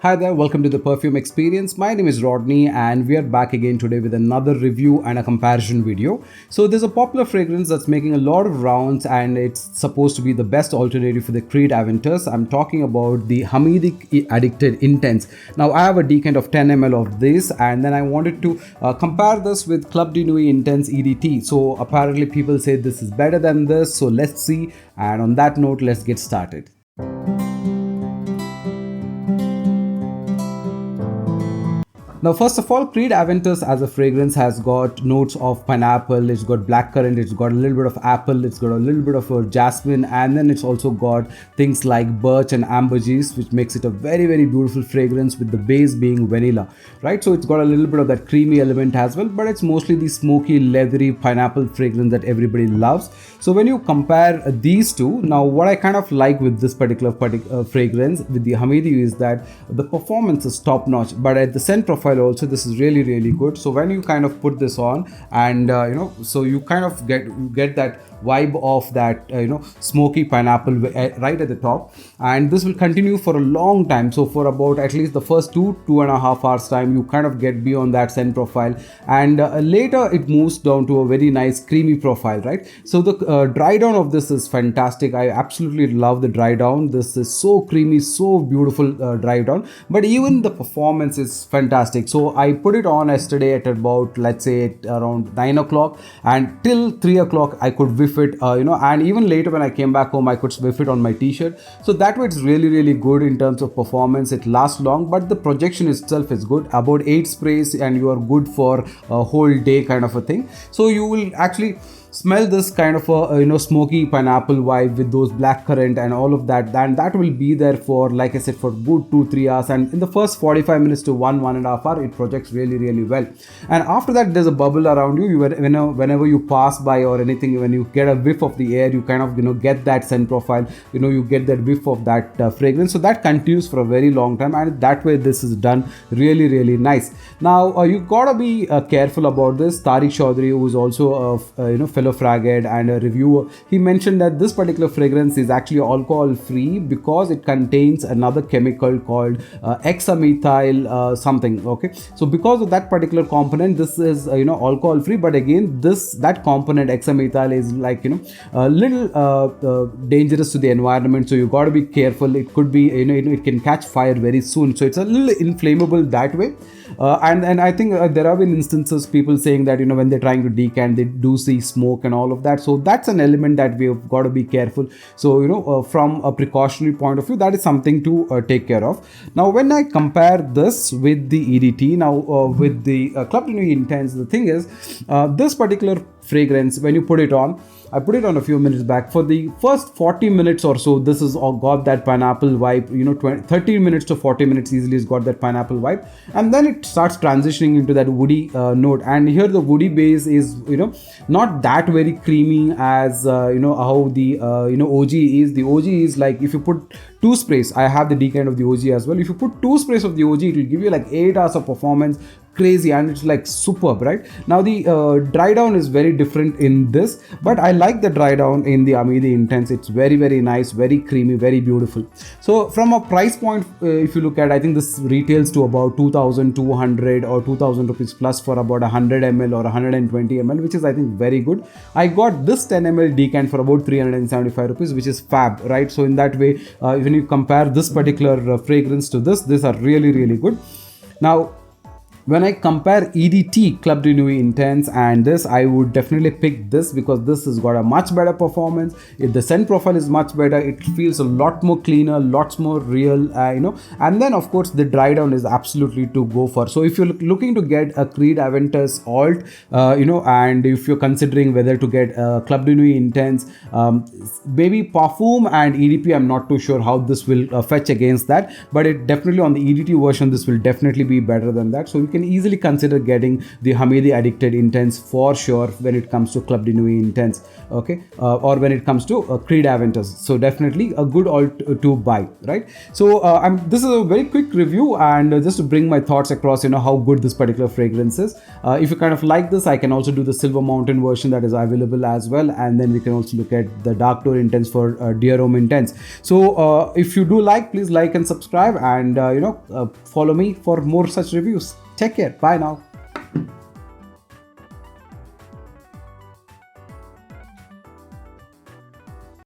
Hi there, welcome to the Perfume Experience. My name is Rodney and we are back again today with another review and a comparison video. So there's a popular fragrance that's making a lot of rounds and it's supposed to be the best alternative for the Creed AVENTUS. I'm talking about the Hamidi Addicted Intense. Now I have a decant of 10 ml of this and then I wanted to compare this with Club de Nuit Intense EDT. So apparently people say this is better than this. So let's see, and on that note, let's get started. Now, first of all, Creed AVENTUS as a fragrance has got notes of pineapple, it's got blackcurrant, it's got a little bit of apple, it's got a little bit of jasmine, and then it's also got things like birch and ambergris, which makes it a very, very beautiful fragrance with the base being vanilla, right? So it's got a little bit of that creamy element as well, but it's mostly the smoky, leathery pineapple fragrance that everybody loves. So when you compare these two, now what I kind of like with this particular fragrance with the Hamidi is that the performance is top notch, but at the scent profile also this is really good. So when you kind of put this on and so you kind of get that vibe of that smoky pineapple right at the top, and this will continue for a long time. So for about at least the first 2.5 hours time, you kind of get beyond that scent profile, and later it moves down to a very nice creamy profile, right? So the dry down of this is fantastic. I absolutely love the dry down. This is so creamy, so beautiful dry down, but even the performance is fantastic. So I put it on yesterday at about, let's say, at around 9 o'clock, and till 3 o'clock I could whiff it, and even later when I came back home I could whiff it on my t-shirt. So that way it's really good in terms of performance. It lasts long, but the projection itself is good. About 8 sprays and you are good for a whole day kind of a thing. So you will actually smell this kind of a smoky pineapple vibe with those blackcurrant and all of that, and that will be there for, like I said, for good 2-3 hours, and in the first 45 minutes to 1.5 hour it projects really well. And after that there's a bubble around you. Whenever you pass by or anything, when you get a whiff of the air, you kind of get that scent profile, you get that whiff of that fragrance. So that continues for a very long time, and that way this is done really nice. Now you gotta be careful about this. Tariq Chaudhary, who is also a fellow fraghead and a reviewer, he mentioned that this particular fragrance is actually alcohol free because it contains another chemical called hexamethyl something. Okay, so because of that particular component, this is alcohol free, but again that component hexamethyl is like a little dangerous to the environment, so you got to be careful. It could be it can catch fire very soon, so it's a little inflammable that way. And I think there have been instances people saying that when they're trying to decant, they do see smoke and all of that. So that's an element that we've got to be careful. So from a precautionary point of view, that is something to take care of. Now when I compare this with the EDT, now with the Club de Nuit Intense, the thing is this particular fragrance, when you put it on, I put it on a few minutes back. For the first 40 minutes or so, this has got that pineapple vibe. 30 minutes to 40 minutes easily has got that pineapple vibe, and then it starts transitioning into that woody note. And here the woody base is not that very creamy as how the OG is. The OG is like, if you put 2 sprays, I have the decant of the OG as well. If you put 2 sprays of the OG, it will give you like 8 hours of performance. Crazy, and it's like superb, right? Now the dry down is very different in this, but I like the dry down in the Hamidi Intense. It's very nice, very creamy, very beautiful. So from a price point, if you look at, I think this retails to about 2,200 or 2,000 rupees plus for about 100 ml or 120 ml, which is, I think, very good. I got this 10 ml decant for about 375 rupees, which is fab, right? So in that way, when you compare this particular fragrance to this, these are really good. Now when I compare EDT, Club de Nuit Intense, and this, I would definitely pick this because this has got a much better performance. The scent profile is much better. It feels a lot more cleaner, lots more real, and then of course the dry down is absolutely to go for. So if you're looking to get a Creed AVENTUS Alt, and if you're considering whether to get Club de Nuit Intense, maybe Perfume and EDP, I'm not too sure how this will fetch against that, but it definitely on the EDT version, this will definitely be better than that. So you can easily consider getting the Hamidi Addicted Intense for sure when it comes to Club de Nuit Intense, okay, or when it comes to Creed Aventus. So definitely a good alt to buy, right? So this is a very quick review, and just to bring my thoughts across, how good this particular fragrance is. If you kind of like this, I can also do the Silver Mountain version that is available as well, and then we can also look at the Dark Door Intense for Diarome Intense. So if you do like, please like and subscribe, and follow me for more such reviews. Take care. Bye now.